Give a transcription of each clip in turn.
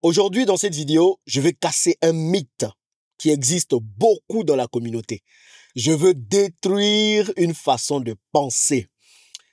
Aujourd'hui, dans cette vidéo, je vais casser un mythe qui existe beaucoup dans la communauté. Je veux détruire une façon de penser.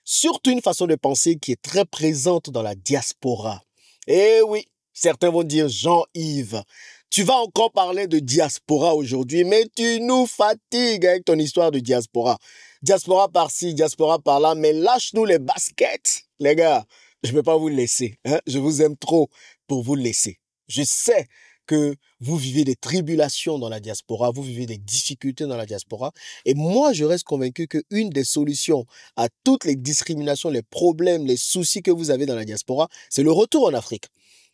Surtout une façon de penser qui est très présente dans la diaspora. Eh oui, certains vont dire Jean-Yves, tu vas encore parler de diaspora aujourd'hui, mais tu nous fatigues avec ton histoire de diaspora. Diaspora par-ci, diaspora par-là, mais lâche-nous les baskets, les gars. Je ne peux pas vous laisser. Je vous aime trop pour vous laisser. Je sais que vous vivez des tribulations dans la diaspora, vous vivez des difficultés dans la diaspora. Et moi, je reste convaincu qu'une des solutions à toutes les discriminations, les problèmes, les soucis que vous avez dans la diaspora, c'est le retour en Afrique.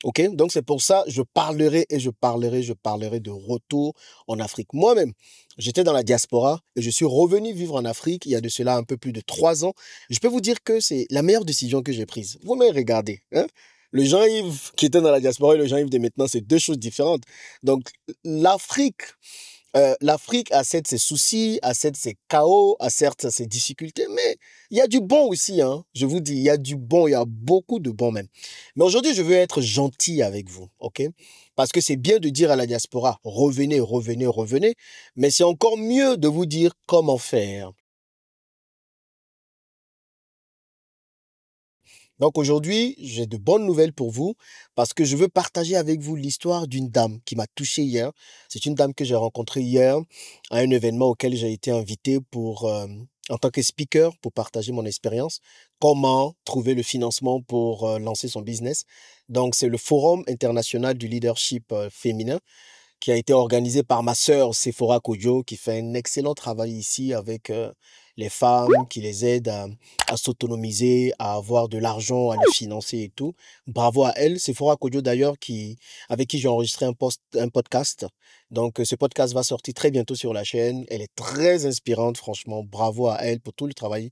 Ok, donc c'est pour ça que je parlerai de retour en Afrique. Moi-même, j'étais dans la diaspora et je suis revenu vivre en Afrique il y a de cela un peu plus de 3 ans. Je peux vous dire que c'est la meilleure décision que j'ai prise. Vous m'avez regardé, hein? Le Jean-Yves qui était dans la diaspora et le Jean-Yves de maintenant, c'est deux choses différentes. Donc, l'Afrique, l'Afrique a certes ses soucis, a certes ses chaos, a certes ses difficultés, mais il y a du bon aussi, hein. Je vous dis, il y a du bon, il y a beaucoup de bon même. Mais aujourd'hui, je veux être gentil avec vous, ok? Parce que c'est bien de dire à la diaspora, revenez, revenez, revenez, mais c'est encore mieux de vous dire comment faire. Donc aujourd'hui, j'ai de bonnes nouvelles pour vous parce que je veux partager avec vous l'histoire d'une dame qui m'a touché hier. C'est une dame que j'ai rencontrée hier à un événement auquel j'ai été invité en tant que speaker pour partager mon expérience. Comment trouver le financement pour lancer son business. Donc c'est le Forum international du leadership féminin qui a été organisé par ma sœur Sephora Kodjo, qui fait un excellent travail ici avec les femmes, qui les aide à s'autonomiser, à avoir de l'argent, à les financer et tout. Bravo à elle. Sephora Kodjo d'ailleurs, avec qui j'ai enregistré un podcast. Donc ce podcast va sortir très bientôt sur la chaîne. Elle est très inspirante, franchement. Bravo à elle pour tout le travail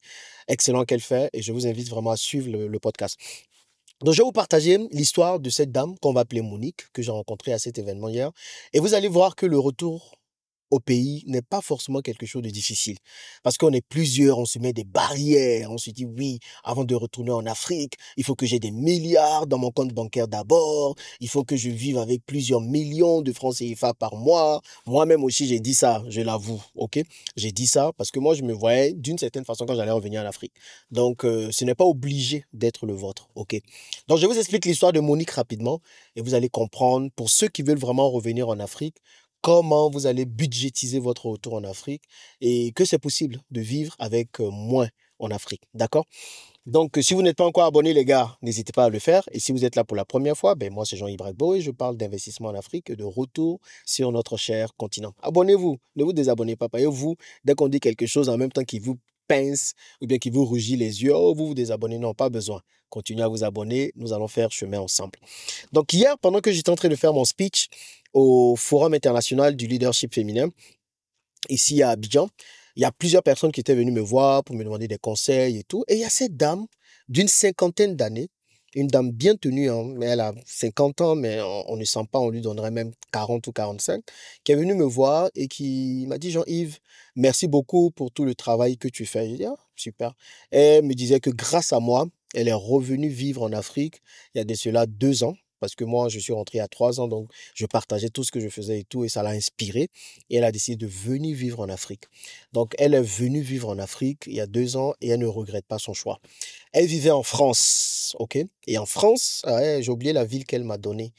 excellent qu'elle fait et je vous invite vraiment à suivre le podcast. Donc, je vais vous partager l'histoire de cette dame qu'on va appeler Monique, que j'ai rencontrée à cet événement hier. Et vous allez voir que le retour au pays n'est pas forcément quelque chose de difficile. Parce qu'on est plusieurs, on se met des barrières, on se dit oui, avant de retourner en Afrique, il faut que j'ai des milliards dans mon compte bancaire d'abord, il faut que je vive avec plusieurs millions de francs CFA par mois. Moi-même aussi, j'ai dit ça, je l'avoue, ok? J'ai dit ça parce que moi, je me voyais d'une certaine façon quand j'allais revenir en Afrique. Donc, ce n'est pas obligé d'être le vôtre, ok? Donc, je vous explique l'histoire de Monique rapidement et vous allez comprendre, pour ceux qui veulent vraiment revenir en Afrique, comment vous allez budgétiser votre retour en Afrique et que c'est possible de vivre avec moins en Afrique. D'accord? Donc, si vous n'êtes pas encore abonné, les gars, n'hésitez pas à le faire. Et si vous êtes là pour la première fois, ben moi, c'est Jean-Yves Bragbo et je parle d'investissement en Afrique et de retour sur notre cher continent. Abonnez-vous, ne vous désabonnez pas. Et vous, dès qu'on dit quelque chose en même temps qu'il vous pince ou bien qu'il vous rougit les yeux, oh, vous vous désabonnez, non, pas besoin. Continuez à vous abonner, nous allons faire chemin ensemble. Donc, hier, pendant que j'étais en train de faire mon speech au Forum international du leadership féminin, ici à Abidjan, il y a plusieurs personnes qui étaient venues me voir pour me demander des conseils et tout. Et il y a cette dame d'une cinquantaine d'années, une dame bien tenue, hein, mais elle a 50 ans, mais on ne sent pas, on lui donnerait même 40 ou 45, qui est venue me voir et qui m'a dit, Jean-Yves, merci beaucoup pour tout le travail que tu fais. J'ai dit, ah, super. Et elle me disait que grâce à moi, elle est revenue vivre en Afrique il y a de cela 2 ans. Parce que moi, je suis rentré à 3 ans, donc je partageais tout ce que je faisais et tout, et ça l'a inspiré. Et elle a décidé de venir vivre en Afrique. Donc, elle est venue vivre en Afrique il y a 2 ans et elle ne regrette pas son choix. Elle vivait en France, ok? Et en France, ouais, j'ai oublié la ville qu'elle m'a donnée.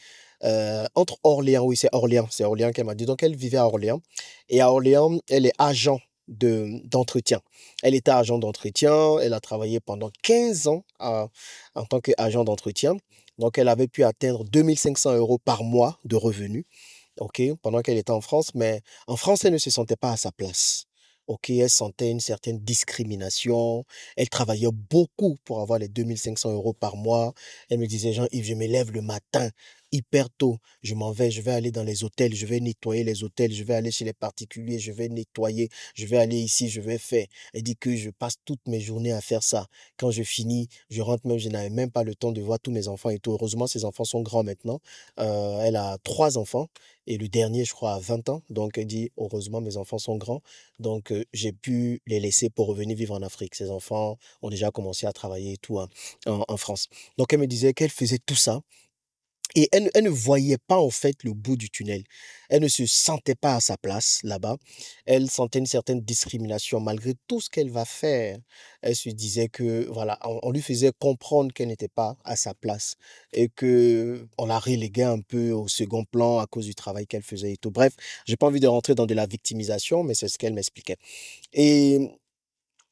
Entre Orléans, oui, c'est Orléans qu'elle m'a dit. Donc, elle vivait à Orléans. Et à Orléans, elle est agent d'entretien. Elle était agent d'entretien. Elle a travaillé pendant 15 ans en tant qu'agent d'entretien. Donc, elle avait pu atteindre 2 500 € par mois de revenus. OK, pendant qu'elle était en France, mais en France, elle ne se sentait pas à sa place. OK, elle sentait une certaine discrimination. Elle travaillait beaucoup pour avoir les 2 500 € par mois. Elle me disait, Jean-Yves, je me lève le matin, hyper tôt. Je vais aller dans les hôtels, je vais nettoyer les hôtels, je vais aller chez les particuliers, je vais nettoyer, je vais aller ici, je vais faire. Elle dit que je passe toutes mes journées à faire ça. Quand je finis, je rentre même, je n'avais même pas le temps de voir tous mes enfants et tout. Heureusement, ses enfants sont grands maintenant. Elle a 3 enfants. Et le dernier, je crois, a 20 ans. Donc, elle dit, heureusement, mes enfants sont grands. Donc, j'ai pu les laisser pour revenir vivre en Afrique. Ses enfants ont déjà commencé à travailler et tout, hein, en France. Donc, elle me disait qu'elle faisait tout ça. Et elle ne voyait pas en fait le bout du tunnel. Elle ne se sentait pas à sa place là-bas. Elle sentait une certaine discrimination malgré tout ce qu'elle va faire. Elle se disait que voilà, on lui faisait comprendre qu'elle n'était pas à sa place et que on la reléguait un peu au second plan à cause du travail qu'elle faisait et tout. Bref, j'ai pas envie de rentrer dans de la victimisation, mais c'est ce qu'elle m'expliquait. Et,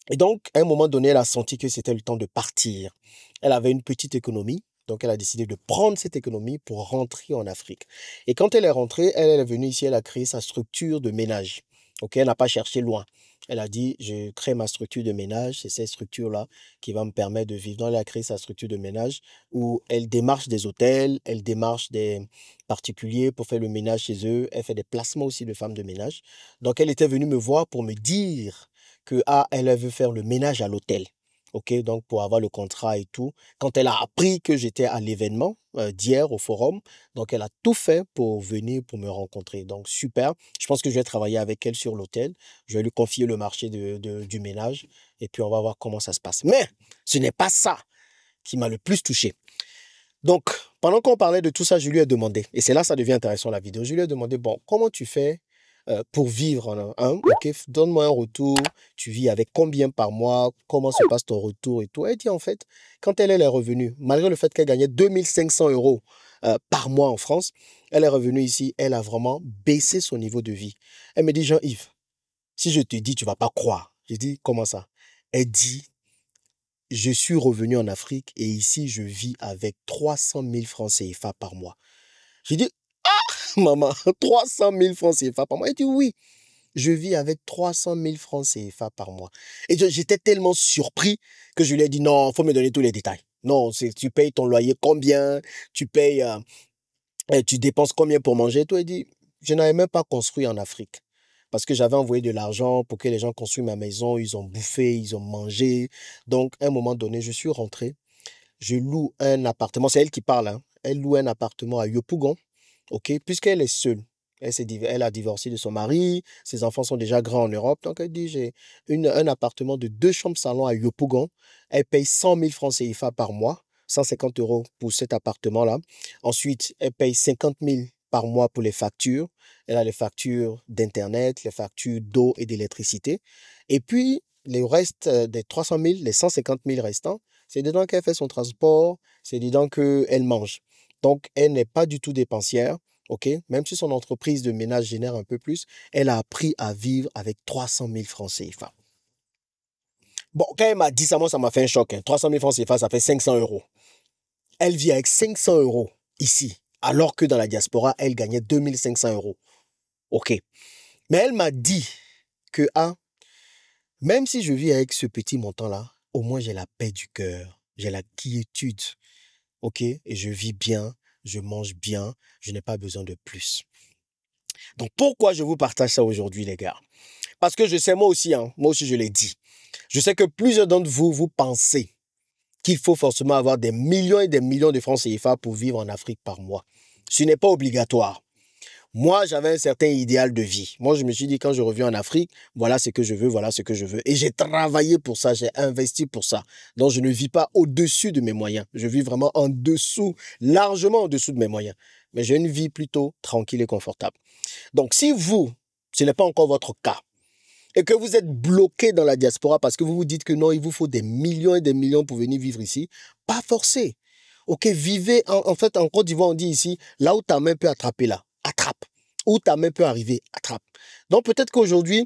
et donc, à un moment donné, elle a senti que c'était le temps de partir. Elle avait une petite économie. Donc, elle a décidé de prendre cette économie pour rentrer en Afrique. Et quand elle est rentrée, elle est venue ici, elle a créé sa structure de ménage. Ok, elle n'a pas cherché loin. Elle a dit, je crée ma structure de ménage. C'est cette structure-là qui va me permettre de vivre. Donc, elle a créé sa structure de ménage où elle démarche des hôtels, elle démarche des particuliers pour faire le ménage chez eux. Elle fait des placements aussi de femmes de ménage. Donc, elle était venue me voir pour me dire que, ah, elle veut faire le ménage à l'hôtel. OK, donc pour avoir le contrat et tout. Quand elle a appris que j'étais à l'événement d'hier au forum, donc elle a tout fait pour venir pour me rencontrer. Donc super. Je pense que je vais travailler avec elle sur l'hôtel. Je vais lui confier le marché du ménage et puis on va voir comment ça se passe. Mais ce n'est pas ça qui m'a le plus touché. Donc, pendant qu'on parlait de tout ça, je lui ai demandé, et c'est là que ça devient intéressant la vidéo, je lui ai demandé, bon, comment tu fais pour vivre, hein, ok, donne-moi un retour, tu vis avec combien par mois, comment se passe ton retour et tout. Elle dit en fait, quand elle est revenue, malgré le fait qu'elle gagnait 2500 euros par mois en France, elle est revenue ici, elle a vraiment baissé son niveau de vie. Elle me dit, Jean-Yves, si je te dis, tu vas pas croire. Je dis, comment ça? Elle dit, je suis revenu en Afrique et ici, je vis avec 300 000 francs CFA par mois. J'ai dit, maman, 300 000 francs CFA par mois. Elle dit, oui, je vis avec 300 000 francs CFA par mois. Et j'étais tellement surpris que je lui ai dit, non, il faut me donner tous les détails. Non, tu payes ton loyer combien, tu payes, tu dépenses combien pour manger. Tout. Elle dit, je n'avais même pas construit en Afrique. Parce que j'avais envoyé de l'argent pour que les gens construisent ma maison, ils ont bouffé, ils ont mangé. Donc, à un moment donné, je suis rentré. Je loue un appartement, c'est elle qui parle, hein. Elle loue un appartement à Yopougon, ok, puisqu'elle est seule. Elle a divorcé de son mari, ses enfants sont déjà grands en Europe, donc elle dit, j'ai un appartement de 2 chambres-salon à Yopougon. Elle paye 100 000 francs CFA par mois, 150 euros pour cet appartement-là. Ensuite, elle paye 50 000 par mois pour les factures. Elle a les factures d'Internet, les factures d'eau et d'électricité. Et puis, le reste des 300 000, les 150 000 restants, c'est dedans qu'elle fait son transport, c'est dedans qu'elle mange. Donc, elle n'est pas du tout dépensière, ok? Même si son entreprise de ménage génère un peu plus, elle a appris à vivre avec 300 000 francs CFA. Bon, quand elle m'a dit ça, moi, ça m'a fait un choc, hein. 300 000 francs CFA, ça fait 500 euros. Elle vit avec 500 euros ici, alors que dans la diaspora, elle gagnait 2500 euros. Ok. Mais elle m'a dit que, ah, même si je vis avec ce petit montant-là, au moins j'ai la paix du cœur, j'ai la quiétude, ok? Et je vis bien, je mange bien, je n'ai pas besoin de plus. Donc pourquoi je vous partage ça aujourd'hui, les gars? Parce que je sais, moi aussi je l'ai dit. Je sais que plusieurs d'entre vous, vous pensez qu'il faut forcément avoir des millions et des millions de francs CFA pour vivre en Afrique par mois. Ce n'est pas obligatoire. Moi, j'avais un certain idéal de vie. Moi, je me suis dit, quand je reviens en Afrique, voilà ce que je veux, voilà ce que je veux. Et j'ai travaillé pour ça, j'ai investi pour ça. Donc, je ne vis pas au-dessus de mes moyens. Je vis vraiment en dessous, largement en dessous de mes moyens. Mais j'ai une vie plutôt tranquille et confortable. Donc, si vous, ce n'est pas encore votre cas, et que vous êtes bloqué dans la diaspora parce que vous vous dites que non, il vous faut des millions et des millions pour venir vivre ici, pas forcé. Ok, vivez, en fait, en Côte d'Ivoire, on dit ici, là où ta main peut attraper là, attrape. Où ta main peut arriver, attrape. Donc peut-être qu'aujourd'hui,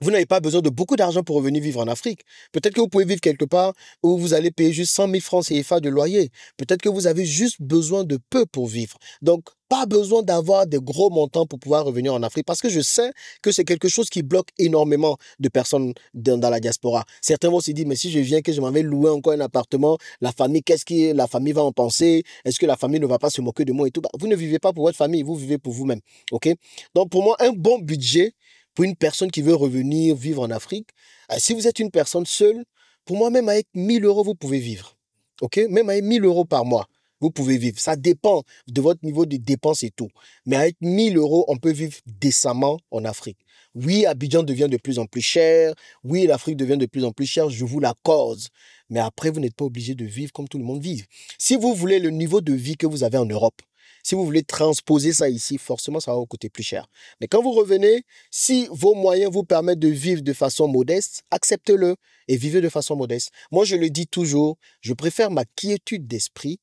vous n'avez pas besoin de beaucoup d'argent pour revenir vivre en Afrique. Peut-être que vous pouvez vivre quelque part où vous allez payer juste 100 000 francs CFA de loyer. Peut-être que vous avez juste besoin de peu pour vivre. Donc, pas besoin d'avoir des gros montants pour pouvoir revenir en Afrique. Parce que je sais que c'est quelque chose qui bloque énormément de personnes dans la diaspora. Certains vont se dire, mais si je viens, que je m'en vais louer encore un appartement, la famille, qu'est-ce que la famille va en penser? Est-ce que la famille ne va pas se moquer de moi et tout? Bah, vous ne vivez pas pour votre famille, vous vivez pour vous-même. OK? Donc, pour moi, un bon budget pour une personne qui veut revenir vivre en Afrique, si vous êtes une personne seule, pour moi, même avec 1000 euros, vous pouvez vivre. OK? Même avec 1000 euros par mois, vous pouvez vivre. Ça dépend de votre niveau de dépenses et tout. Mais avec 1000 euros, on peut vivre décemment en Afrique. Oui, Abidjan devient de plus en plus cher. Oui, l'Afrique devient de plus en plus chère. Je vous l'accorde. Mais après, vous n'êtes pas obligé de vivre comme tout le monde vit. Si vous voulez le niveau de vie que vous avez en Europe, Si vous voulez transposer ça ici, forcément, ça va vous coûter plus cher. Mais quand vous revenez, si vos moyens vous permettent de vivre de façon modeste, acceptez-le et vivez de façon modeste. Moi, je le dis toujours, je préfère ma quiétude d'esprit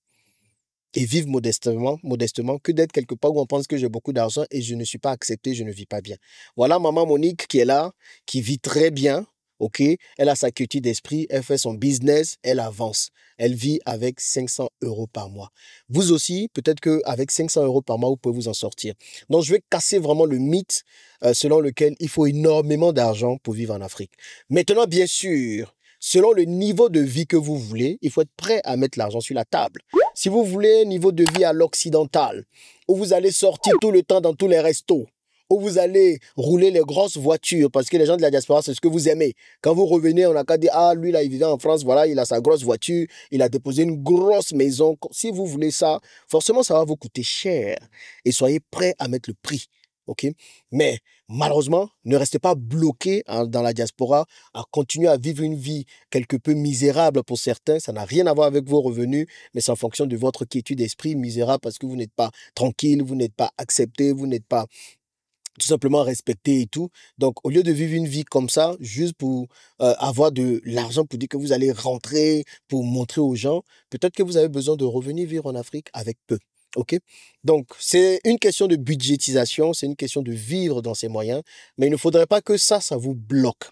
et vivre modestement que d'être quelque part où on pense que j'ai beaucoup d'argent et je ne suis pas accepté, je ne vis pas bien. Voilà maman Monique qui est là, qui vit très bien, ok? Elle a sa quiétude d'esprit, elle fait son business, elle avance. Elle vit avec 500 euros par mois. Vous aussi, peut-être qu'avec 500 euros par mois, vous pouvez vous en sortir. Donc, je vais casser vraiment le mythe selon lequel il faut énormément d'argent pour vivre en Afrique. Maintenant, bien sûr, selon le niveau de vie que vous voulez, il faut être prêt à mettre l'argent sur la table. Si vous voulez un niveau de vie à l'occidental, où vous allez sortir tout le temps dans tous les restos, où vous allez rouler les grosses voitures, parce que les gens de la diaspora, c'est ce que vous aimez. Quand vous revenez, on n'a qu'à dire, ah, lui, là, il vivait en France, voilà, il a sa grosse voiture, il a déposé une grosse maison. Si vous voulez ça, forcément, ça va vous coûter cher. Et soyez prêts à mettre le prix. OK? Mais malheureusement, ne restez pas bloqué dans la diaspora à continuer à vivre une vie quelque peu misérable pour certains. Ça n'a rien à voir avec vos revenus, mais c'est en fonction de votre quiétude d'esprit. Misérable parce que vous n'êtes pas tranquille, vous n'êtes pas accepté, vous n'êtes pas tout simplement respecté et tout. Donc, au lieu de vivre une vie comme ça, juste pour avoir de l'argent, pour dire que vous allez rentrer, pour montrer aux gens, peut-être que vous avez besoin de revenir vivre en Afrique avec peu. OK? Donc, c'est une question de budgétisation, c'est une question de vivre dans ses moyens, mais il ne faudrait pas que ça vous bloque.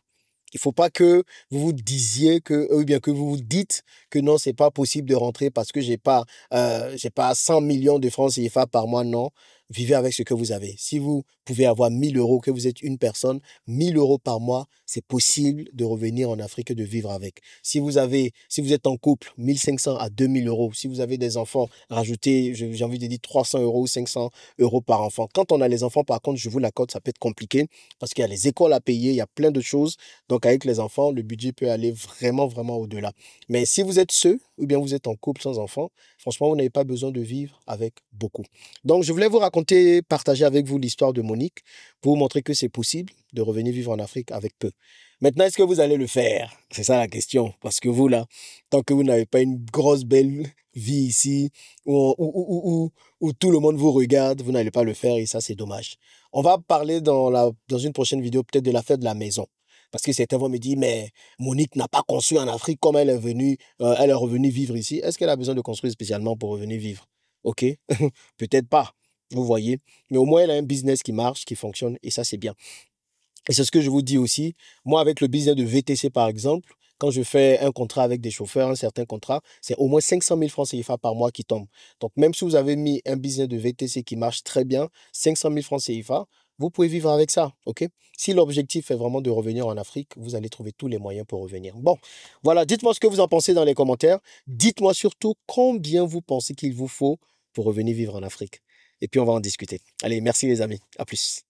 Il ne faut pas que vous vous disiez que, ou bien que vous vous dites que non, c'est pas possible de rentrer parce que j'ai pas 100 millions de francs CFA par mois. Non, vivez avec ce que vous avez. Si vous pouvez avoir 1000 euros, que vous êtes une personne, 1000 euros par mois, c'est possible de revenir en Afrique et de vivre avec. Si vous êtes en couple, 1500 à 2000 euros. Si vous avez des enfants, rajoutez, j'ai envie de dire 300 euros ou 500 euros par enfant. Quand on a les enfants, par contre, je vous l'accorde, ça peut être compliqué parce qu'il y a les écoles à payer, il y a plein de choses. Donc, avec les enfants, le budget peut aller vraiment, vraiment au-delà. Mais si vous êtes seul ou bien vous êtes en couple sans enfants, franchement, vous n'avez pas besoin de vivre avec beaucoup. Donc, je voulais vous raconter, partager avec vous l'histoire de Monique pour vous montrer que c'est possible de revenir vivre en Afrique avec peu. Maintenant, est-ce que vous allez le faire? C'est ça la question. Parce que vous, là, tant que vous n'avez pas une grosse, belle vie ici, où tout le monde vous regarde, vous n'allez pas le faire et ça, c'est dommage. On va parler dans une prochaine vidéo peut-être de l'affaire de la maison. Parce que certains vont me dire, mais Monique n'a pas construit en Afrique comme elle est revenue vivre ici. Est-ce qu'elle a besoin de construire spécialement pour revenir vivre? OK? Peut-être pas. Vous voyez? Mais au moins, elle a un business qui marche, qui fonctionne, et ça, c'est bien. Et c'est ce que je vous dis aussi. Moi, avec le business de VTC, par exemple, quand je fais un contrat avec des chauffeurs, un certain contrat, c'est au moins 500 000 francs CFA par mois qui tombent. Donc, même si vous avez mis un business de VTC qui marche très bien, 500 000 francs CFA, vous pouvez vivre avec ça, OK? Si l'objectif est vraiment de revenir en Afrique, vous allez trouver tous les moyens pour revenir. Bon, voilà, dites-moi ce que vous en pensez dans les commentaires. Dites-moi surtout combien vous pensez qu'il vous faut pour revenir vivre en Afrique. Et puis, on va en discuter. Allez, merci les amis. À plus.